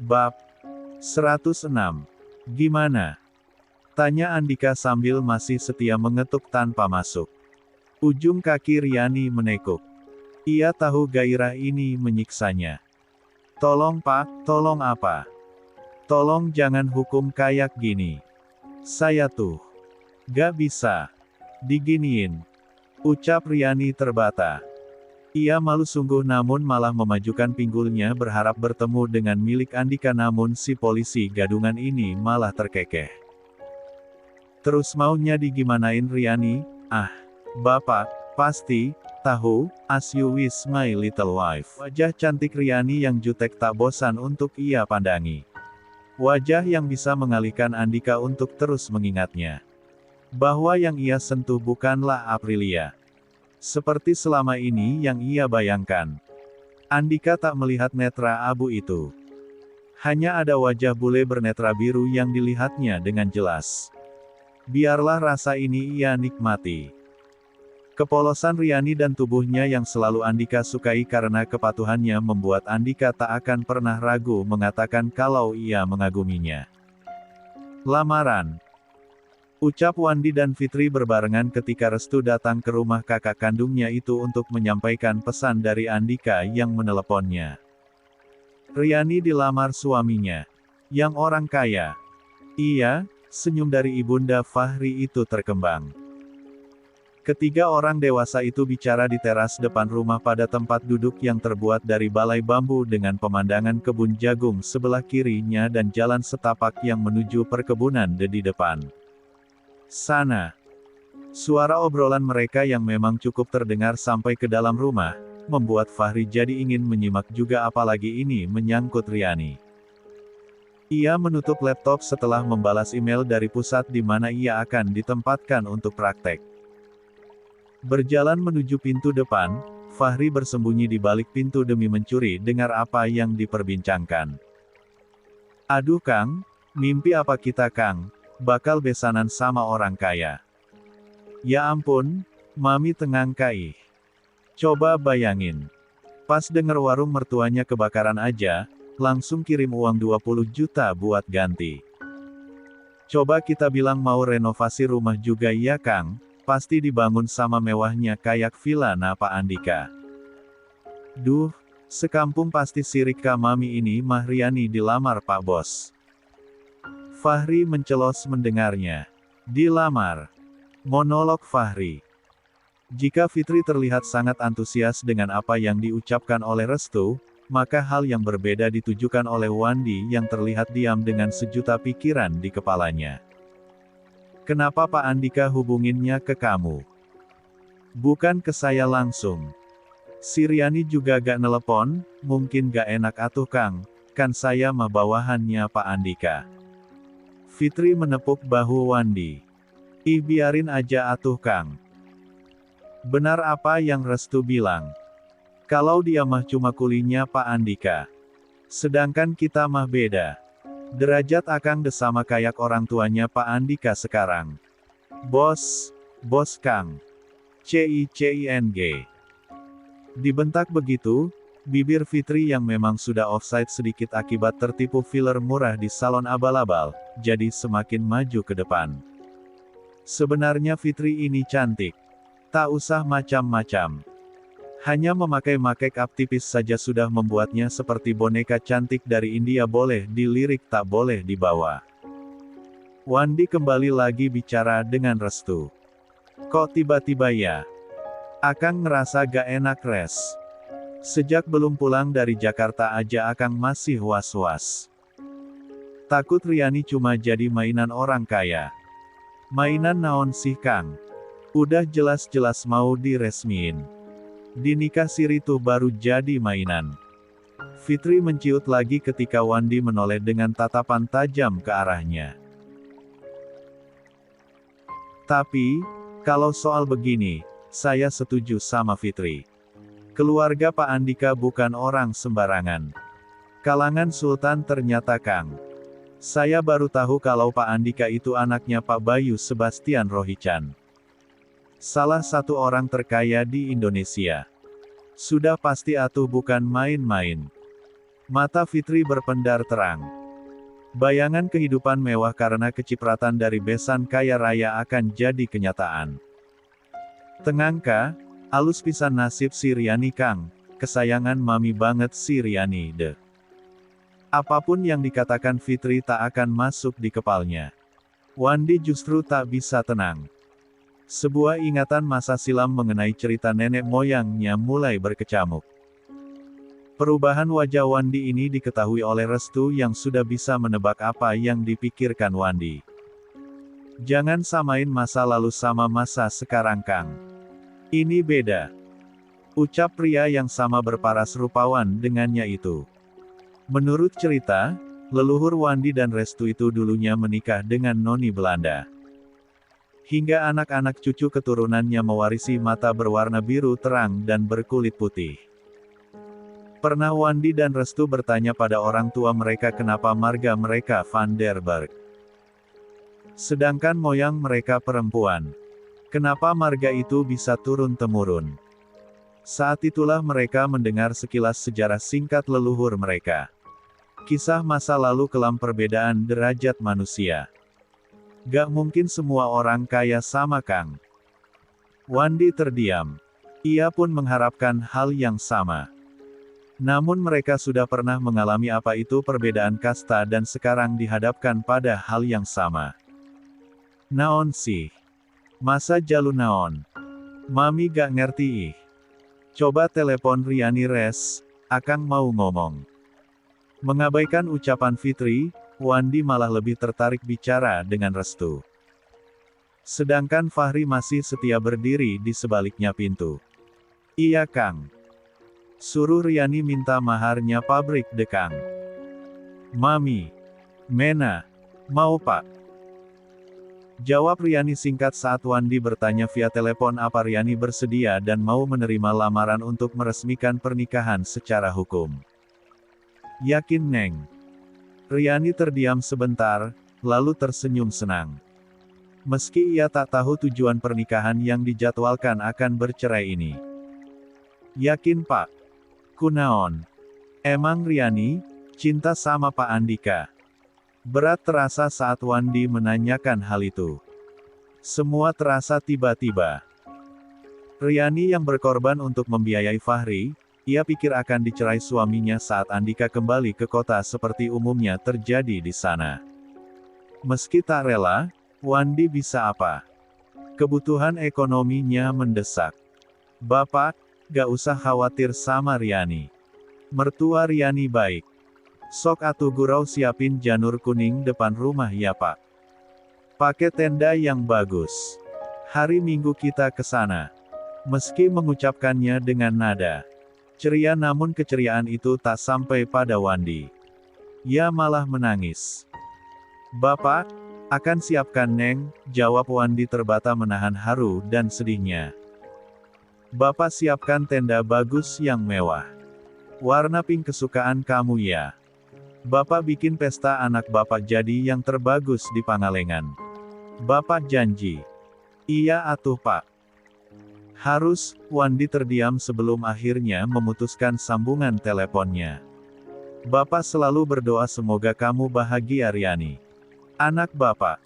Bab 106. Gimana? Tanya Andika sambil masih setia mengetuk tanpa masuk. Ujung kaki Riani menekuk. Ia tahu gairah ini menyiksanya. Tolong Pak, tolong apa? Tolong jangan hukum kayak gini. Saya tuh gak bisa diginiin. Ucap Riani terbata. Ia malu sungguh namun malah memajukan pinggulnya berharap bertemu dengan milik Andika namun si polisi gadungan ini malah terkekeh. Terus maunya digimanain Riani? Ah, Bapak, pasti tahu, as you wish my little wife. Wajah cantik Riani yang jutek tak bosan untuk ia pandangi. Wajah yang bisa mengalihkan Andika untuk terus mengingatnya. Bahwa yang ia sentuh bukanlah Aprilia. Seperti selama ini yang ia bayangkan. Andika tak melihat netra abu itu. Hanya ada wajah bule bernetra biru yang dilihatnya dengan jelas. Biarlah rasa ini ia nikmati. Kepolosan Riani dan tubuhnya yang selalu Andika sukai karena kepatuhannya membuat Andika tak akan pernah ragu mengatakan kalau ia mengaguminya. Lamaran. Ucap Wandi dan Fitri berbarengan ketika Restu datang ke rumah kakak kandungnya itu untuk menyampaikan pesan dari Andika yang meneleponnya. Riani dilamar suaminya, yang orang kaya. Iya, senyum dari ibunda Fahri itu terkembang. Ketiga orang dewasa itu bicara di teras depan rumah pada tempat duduk yang terbuat dari balai bambu dengan pemandangan kebun jagung sebelah kirinya dan jalan setapak yang menuju perkebunan di depan. Sana. Suara obrolan mereka yang memang cukup terdengar sampai ke dalam rumah, membuat Fahri jadi ingin menyimak juga apalagi ini menyangkut Riani. Ia menutup laptop setelah membalas email dari pusat di mana ia akan ditempatkan untuk praktek. Berjalan menuju pintu depan, Fahri bersembunyi di balik pintu demi mencuri dengar apa yang diperbincangkan. Aduh Kang, mimpi apa kita Kang? Bakal besanan sama orang kaya. Ya ampun, Mami tengang kai. Coba bayangin. Pas denger warung mertuanya kebakaran aja, langsung kirim uang 20 juta buat ganti. Coba kita bilang mau renovasi rumah juga ya Kang, pasti dibangun sama mewahnya kayak villa Pak Andika. Duh, sekampung pasti sirik ka Mami ini mah Riani dilamar Pak Bos. Fahri mencelos mendengarnya. Dilamar. Monolog Fahri. Jika Fitri terlihat sangat antusias dengan apa yang diucapkan oleh Restu, maka hal yang berbeda ditujukan oleh Wandi yang terlihat diam dengan sejuta pikiran di kepalanya. Kenapa Pak Andika hubunginnya ke kamu? Bukan ke saya langsung. Si Riani juga gak nelepon, mungkin gak enak atuh Kang, kan saya mah bawahannya Pak Andika. Fitri menepuk bahu Wandi. Ih biarin aja atuh Kang. Benar apa yang Restu bilang. Kalau dia mah cuma kulinya Pak Andika. Sedangkan kita mah beda. Derajat akang sama kayak orang tuanya Pak Andika sekarang. Bos Kang. CING. Dibentak begitu, bibir Fitri yang memang sudah offside sedikit akibat tertipu filler murah di salon abal-abal, jadi semakin maju ke depan. Sebenarnya Fitri ini cantik. Tak usah macam-macam. Hanya memakai make up tipis saja sudah membuatnya seperti boneka cantik dari India boleh dilirik tak boleh dibawa. Wandi kembali lagi bicara dengan Restu. Kok tiba-tiba ya? Akang ngerasa gak enak res. Sejak belum pulang dari Jakarta aja Akang masih was-was. Takut Riani cuma jadi mainan orang kaya. Mainan naon sih Kang? Udah jelas-jelas mau diresmiin. Dinikah siri tuh baru jadi mainan. Fitri menciut lagi ketika Wandi menoleh dengan tatapan tajam ke arahnya. Tapi, kalau soal begini, saya setuju sama Fitri. Keluarga Pak Andika bukan orang sembarangan. Kalangan Sultan ternyata Kang. Saya baru tahu kalau Pak Andika itu anaknya Pak Bayu Sebastian Rohichan. Salah satu orang terkaya di Indonesia. Sudah pasti atuh bukan main-main. Mata Fitri berpendar terang. Bayangan kehidupan mewah karena kecipratan dari besan kaya raya akan jadi kenyataan. Tengangka, alus pisan nasib si Riani Kang, kesayangan mami banget si Riani de. Apapun yang dikatakan Fitri tak akan masuk di kepalanya. Wandi justru tak bisa tenang. Sebuah ingatan masa silam mengenai cerita nenek moyangnya mulai berkecamuk. Perubahan wajah Wandi ini diketahui oleh Restu yang sudah bisa menebak apa yang dipikirkan Wandi. Jangan samain masa lalu sama masa sekarang Kang. Ini beda. Ucap pria yang sama berparas rupawan dengannya itu. Menurut cerita, leluhur Wandi dan Restu itu dulunya menikah dengan noni Belanda. Hingga anak-anak cucu keturunannya mewarisi mata berwarna biru terang dan berkulit putih. Pernah Wandi dan Restu bertanya pada orang tua mereka kenapa marga mereka Van der Berg. Sedangkan moyang mereka perempuan. Kenapa marga itu bisa turun-temurun? Saat itulah mereka mendengar sekilas sejarah singkat leluhur mereka. Kisah masa lalu kelam perbedaan derajat manusia. Gak mungkin semua orang kaya sama Kang. Wandi terdiam. Ia pun mengharapkan hal yang sama. Namun mereka sudah pernah mengalami apa itu perbedaan kasta dan sekarang dihadapkan pada hal yang sama. Naon sih? Masa jalu naon? Mami gak ngerti ih. Coba telepon Riani res, Akang mau ngomong. Mengabaikan ucapan Fitri, Wandi malah lebih tertarik bicara dengan Restu. Sedangkan Fahri masih setia berdiri di sebaliknya pintu. Iya Kang. Suruh Riani minta maharnya pabrik de Kang. Mami. Mena. Mau Pak. Jawab Riani singkat saat Wandi bertanya via telepon apa Riani bersedia dan mau menerima lamaran untuk meresmikan pernikahan secara hukum. Yakin Neng? Riani terdiam sebentar, lalu tersenyum senang. Meski ia tak tahu tujuan pernikahan yang dijadwalkan akan bercerai ini. Yakin Pak? Kunaon? Emang Riani, cinta sama Pak Andika? Berat terasa saat Wandi menanyakan hal itu. Semua terasa tiba-tiba. Riani yang berkorban untuk membiayai Fahri, ia pikir akan dicerai suaminya saat Andika kembali ke kota seperti umumnya terjadi di sana. Meski tak rela, Wandi bisa apa? Kebutuhan ekonominya mendesak. Bapak, gak usah khawatir sama Riani. Mertua Riani baik. Sok atuh gurau siapin janur kuning depan rumah ya Pak. Pakai tenda yang bagus. Hari Minggu kita ke sana. Meski mengucapkannya dengan nada ceria namun keceriaan itu tak sampai pada Wandi. Ia malah menangis. Bapak, akan siapkan Neng, jawab Wandi terbata menahan haru dan sedihnya. Bapak siapkan tenda bagus yang mewah. Warna pink kesukaan kamu ya. Bapak bikin pesta anak Bapak jadi yang terbagus di Pangalengan. Bapak janji. Iya atuh Pak. Harus, Wandi terdiam sebelum akhirnya memutuskan sambungan teleponnya. Bapak selalu berdoa semoga kamu bahagia Riani. Anak Bapak.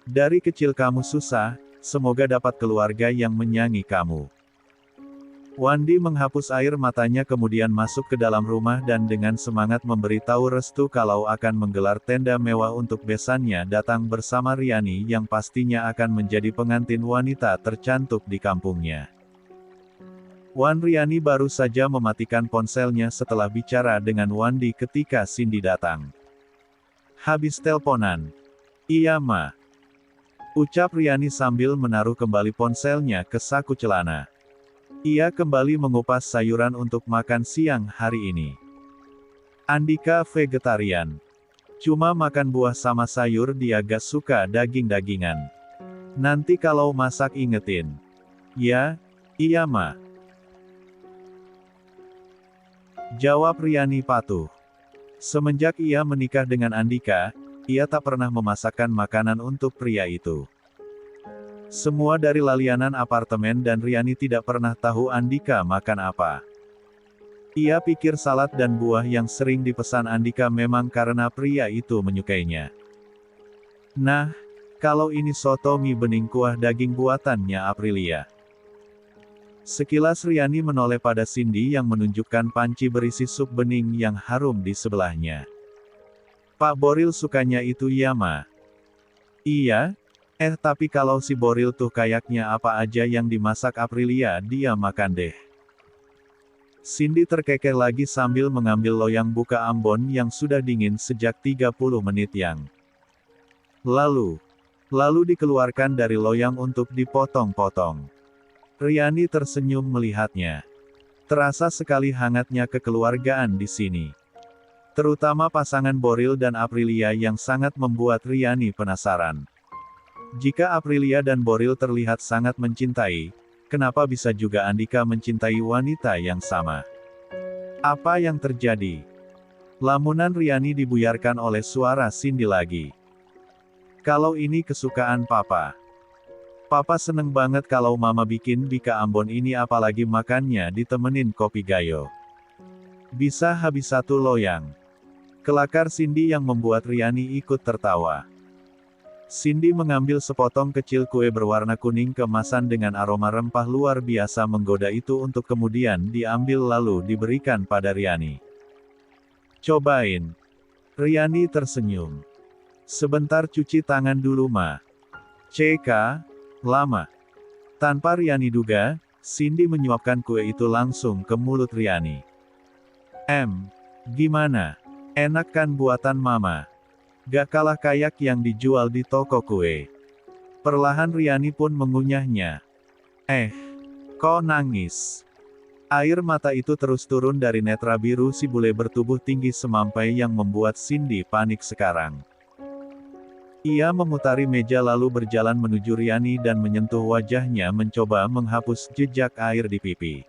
Dari kecil kamu susah, semoga dapat keluarga yang menyayangi kamu. Wandi menghapus air matanya kemudian masuk ke dalam rumah dan dengan semangat memberitahu Restu kalau akan menggelar tenda mewah untuk besannya datang bersama Riani yang pastinya akan menjadi pengantin wanita tercantik di kampungnya. Wan Riani baru saja mematikan ponselnya setelah bicara dengan Wandi ketika Cindy datang. Habis telponan. Iya Ma. Ucap Riani sambil menaruh kembali ponselnya ke saku celana. Ia kembali mengupas sayuran untuk makan siang hari ini. Andika vegetarian. Cuma makan buah sama sayur dia gak suka daging-dagingan. Nanti kalau masak ingetin. Ya, iya Ma. Jawab Riani patuh. Semenjak ia menikah dengan Andika, ia tak pernah memasakkan makanan untuk pria itu. Semua dari lalianan apartemen dan Riani tidak pernah tahu Andika makan apa. Ia pikir salad dan buah yang sering dipesan Andika memang karena pria itu menyukainya. Nah, kalau ini soto mie bening kuah daging buatannya Aprilia. Sekilas Riani menoleh pada Cindy yang menunjukkan panci berisi sup bening yang harum di sebelahnya. Pak Boril sukanya itu ya ma? Iya, tapi kalau si Boril tuh kayaknya apa aja yang dimasak Aprilia dia makan deh. Cindy terkekeh lagi sambil mengambil loyang buka Ambon yang sudah dingin sejak 30 menit yang lalu dikeluarkan dari loyang untuk dipotong-potong. Riani tersenyum melihatnya. Terasa sekali hangatnya kekeluargaan di sini. Terutama pasangan Boril dan Aprilia yang sangat membuat Riani penasaran. Jika Aprilia dan Boril terlihat sangat mencintai, kenapa bisa juga Andika mencintai wanita yang sama? Apa yang terjadi? Lamunan Riani dibuyarkan oleh suara Cindy lagi. Kalau ini kesukaan Papa. Papa seneng banget kalau Mama bikin bika Ambon ini apalagi makannya ditemenin kopi gayo. Bisa habis satu loyang. Kelakar Cindy yang membuat Riani ikut tertawa. Cindy mengambil sepotong kecil kue berwarna kuning keemasan dengan aroma rempah luar biasa menggoda itu untuk kemudian diambil lalu diberikan pada Riani. Cobain. Riani tersenyum. Sebentar cuci tangan dulu ma. CK, lama. Tanpa Riani duga, Cindy menyuapkan kue itu langsung ke mulut Riani. Gimana? Enak kan buatan mama? Gak kalah kayak yang dijual di toko kue. Perlahan Riani pun mengunyahnya. Kok nangis? Air mata itu terus turun dari netra biru si bule bertubuh tinggi semampai yang membuat Cindy panik sekarang. Ia memutari meja lalu berjalan menuju Riani dan menyentuh wajahnya mencoba menghapus jejak air di pipi.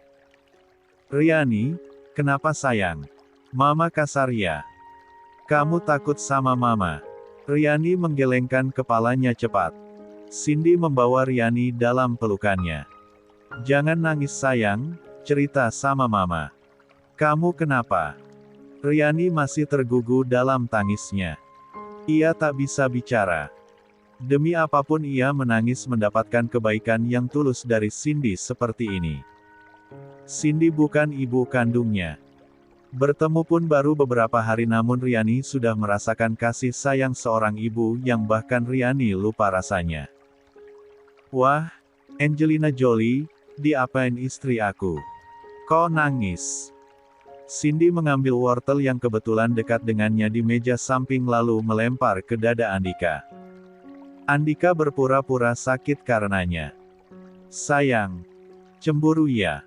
Riani, kenapa sayang? Mama kasar ya? Kamu takut sama mama? Riani menggelengkan kepalanya cepat. Cindy membawa Riani dalam pelukannya. Jangan nangis sayang, cerita sama mama. Kamu kenapa? Riani masih tergugu dalam tangisnya. Ia tak bisa bicara. Demi apapun ia menangis mendapatkan kebaikan yang tulus dari Cindy seperti ini. Cindy bukan ibu kandungnya. Bertemu pun baru beberapa hari namun Riani sudah merasakan kasih sayang seorang ibu yang bahkan Riani lupa rasanya. Wah, Angelina Jolie, diapain istri aku? Kok nangis? Cindy mengambil wortel yang kebetulan dekat dengannya di meja samping lalu melempar ke dada Andika. Andika berpura-pura sakit karenanya. Sayang. Cemburu ya.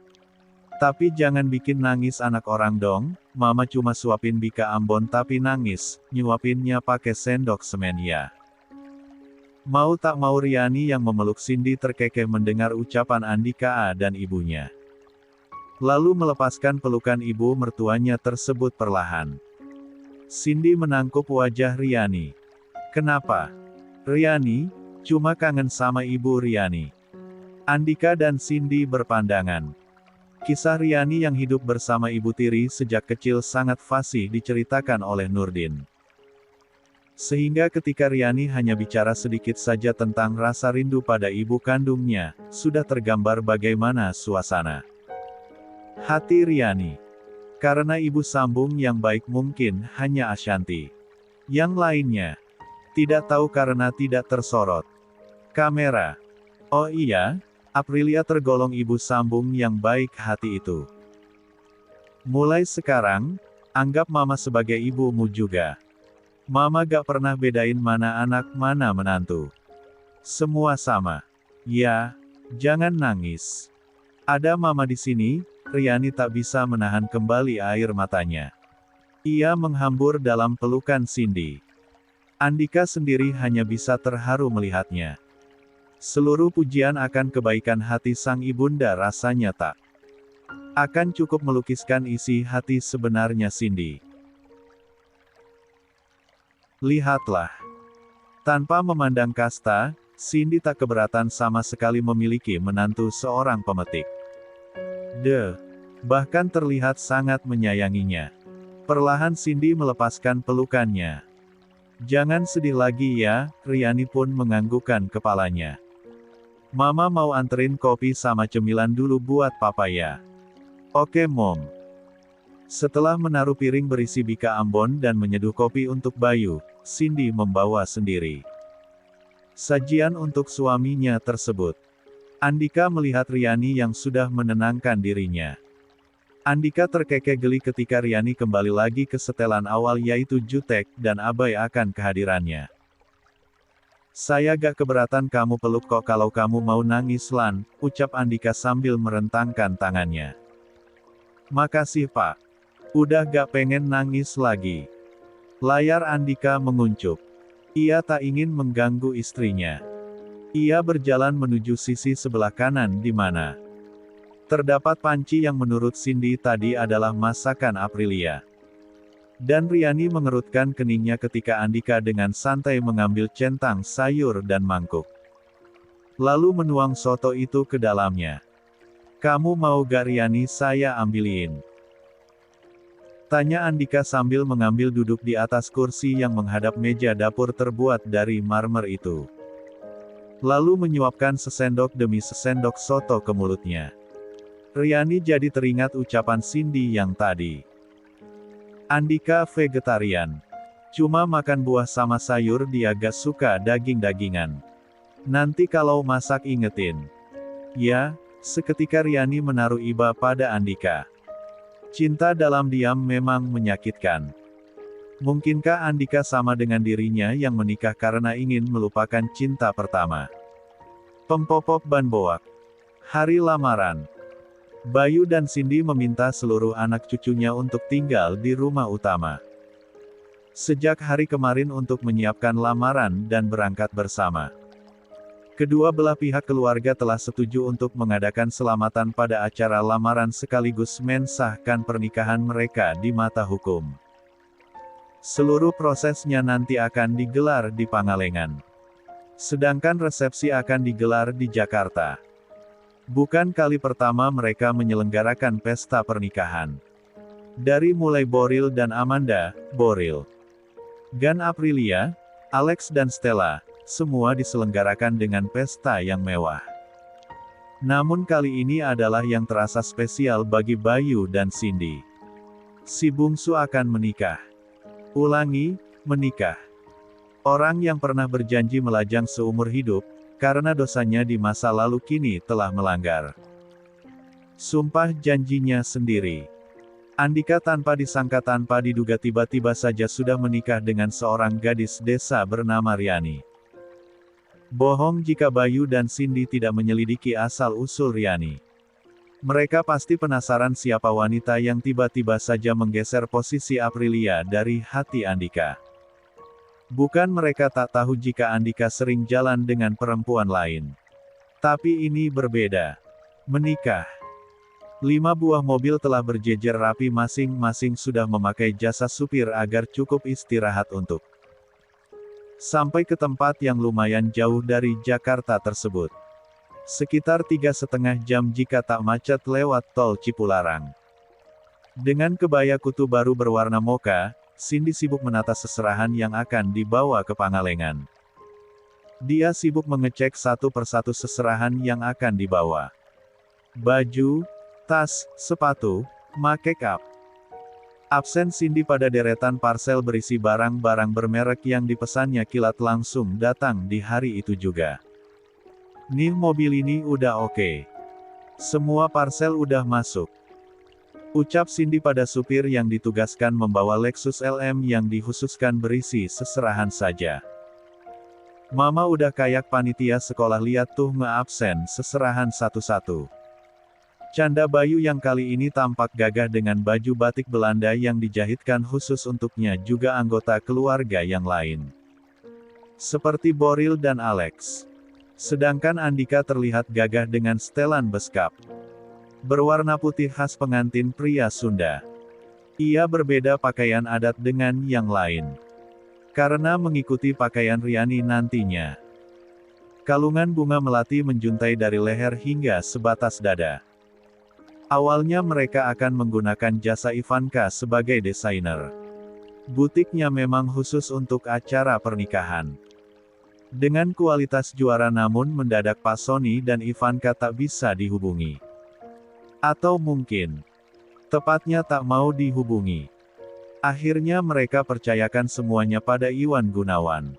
Tapi jangan bikin nangis anak orang dong, mama cuma suapin bika Ambon tapi nangis, nyuapinnya pakai sendok semen ya. Mau tak mau Riani yang memeluk Cindy terkekeh mendengar ucapan Andika dan ibunya. Lalu melepaskan pelukan ibu mertuanya tersebut perlahan. Cindy menangkup wajah Riani. Kenapa? Riani, cuma kangen sama ibu Riani. Andika dan Cindy berpandangan. Kisah Riani yang hidup bersama ibu tiri sejak kecil sangat fasih diceritakan oleh Nurdin. Sehingga ketika Riani hanya bicara sedikit saja tentang rasa rindu pada ibu kandungnya, sudah tergambar bagaimana suasana hati Riani. Karena ibu sambung yang baik mungkin hanya Ashanti. Yang lainnya tidak tahu karena tidak tersorot kamera. Oh iya, Aprilia tergolong ibu sambung yang baik hati itu. Mulai sekarang, anggap mama sebagai ibumu juga. Mama gak pernah bedain mana anak mana menantu. Semua sama. Ya, jangan nangis. Ada mama di sini. Riani tak bisa menahan kembali air matanya. Ia menghambur dalam pelukan Cindy. Andika sendiri hanya bisa terharu melihatnya. Seluruh pujian akan kebaikan hati sang ibunda rasanya tak akan cukup melukiskan isi hati sebenarnya Cindy. Lihatlah. Tanpa memandang kasta, Cindy tak keberatan sama sekali memiliki menantu seorang pemetik. Bahkan terlihat sangat menyayanginya. Perlahan Cindy melepaskan pelukannya. "Jangan sedih lagi ya," Riani pun menganggukkan kepalanya. "Mama mau anterin kopi sama cemilan dulu buat papa ya." "Oke Mom." Setelah menaruh piring berisi bika Ambon dan menyeduh kopi untuk Bayu, Cindy membawa sendiri sajian untuk suaminya tersebut. Andika melihat Riani yang sudah menenangkan dirinya. Andika terkekeh geli ketika Riani kembali lagi ke setelan awal yaitu jutek dan abai akan kehadirannya. "Saya gak keberatan kamu peluk kok kalau kamu mau nangis Lan," ucap Andika sambil merentangkan tangannya. "Makasih Pak. Udah gak pengen nangis lagi." Layar Andika menguncup. Ia tak ingin mengganggu istrinya. Ia berjalan menuju sisi sebelah kanan di mana terdapat panci yang menurut Cindy tadi adalah masakan Aprilia. Dan Riani mengerutkan keningnya ketika Andika dengan santai mengambil centang sayur dan mangkuk. Lalu menuang soto itu ke dalamnya. "Kamu mau gak Riani saya ambilin?" tanya Andika sambil mengambil duduk di atas kursi yang menghadap meja dapur terbuat dari marmer itu. Lalu menyuapkan sesendok demi sesendok soto ke mulutnya. Riani jadi teringat ucapan Cindy yang tadi. Andika vegetarian. Cuma makan buah sama sayur, dia gak suka daging-dagingan. Nanti kalau masak ingetin. Ya, seketika Riani menaruh iba pada Andika. Cinta dalam diam memang menyakitkan. Mungkinkah Andika sama dengan dirinya yang menikah karena ingin melupakan cinta pertama? Pempopop Ban Boak. Hari lamaran. Bayu dan Cindy meminta seluruh anak cucunya untuk tinggal di rumah utama. Sejak hari kemarin untuk menyiapkan lamaran dan berangkat bersama. Kedua belah pihak keluarga telah setuju untuk mengadakan selamatan pada acara lamaran sekaligus mensahkan pernikahan mereka di mata hukum. Seluruh prosesnya nanti akan digelar di Pangalengan. Sedangkan resepsi akan digelar di Jakarta. Bukan kali pertama mereka menyelenggarakan pesta pernikahan. Dari mulai Boril dan Amanda, Boril, Gan Aprilia, Alex dan Stella, semua diselenggarakan dengan pesta yang mewah. Namun kali ini adalah yang terasa spesial bagi Bayu dan Cindy. Si bungsu akan menikah. Ulangi, menikah. Orang yang pernah berjanji melajang seumur hidup, karena dosanya di masa lalu kini telah melanggar sumpah janjinya sendiri. Andika tanpa disangka tanpa diduga tiba-tiba saja sudah menikah dengan seorang gadis desa bernama Riani. Bohong jika Bayu dan Cindy tidak menyelidiki asal-usul Riani. Mereka pasti penasaran siapa wanita yang tiba-tiba saja menggeser posisi Aprilia dari hati Andika. Bukan mereka tak tahu jika Andika sering jalan dengan perempuan lain. Tapi ini berbeda. Menikah. 5 buah mobil telah berjejer rapi, masing-masing sudah memakai jasa supir agar cukup istirahat untuk sampai ke tempat yang lumayan jauh dari Jakarta tersebut. Sekitar 3,5 jam jika tak macet lewat tol Cipularang. Dengan kebaya kutu baru berwarna mocha, Cindy sibuk menata seserahan yang akan dibawa ke Pangalengan. Dia sibuk mengecek satu persatu seserahan yang akan dibawa. Baju, tas, sepatu, make-up. Absen Cindy pada deretan parsel berisi barang-barang bermerek yang dipesannya kilat langsung datang di hari itu juga. Nih mobil ini udah oke. Semua parsel udah masuk. Ucap Cindy pada supir yang ditugaskan membawa Lexus LM yang dikhususkan berisi seserahan saja. Mama udah kayak panitia sekolah, lihat tuh nge-absen seserahan satu-satu. Canda Bayu yang kali ini tampak gagah dengan baju batik Belanda yang dijahitkan khusus untuknya, juga anggota keluarga yang lain. Seperti Boril dan Alex. Sedangkan Andika terlihat gagah dengan setelan beskap berwarna putih khas pengantin pria Sunda. Ia berbeda pakaian adat dengan yang lain. Karena mengikuti pakaian Riani nantinya. Kalungan bunga melati menjuntai dari leher hingga sebatas dada. Awalnya mereka akan menggunakan jasa Ivanka sebagai desainer. Butiknya memang khusus untuk acara pernikahan. Dengan kualitas juara namun mendadak Pak Sony dan Ivanka tak bisa dihubungi. Atau mungkin, tepatnya tak mau dihubungi. Akhirnya mereka percayakan semuanya pada Iwan Gunawan.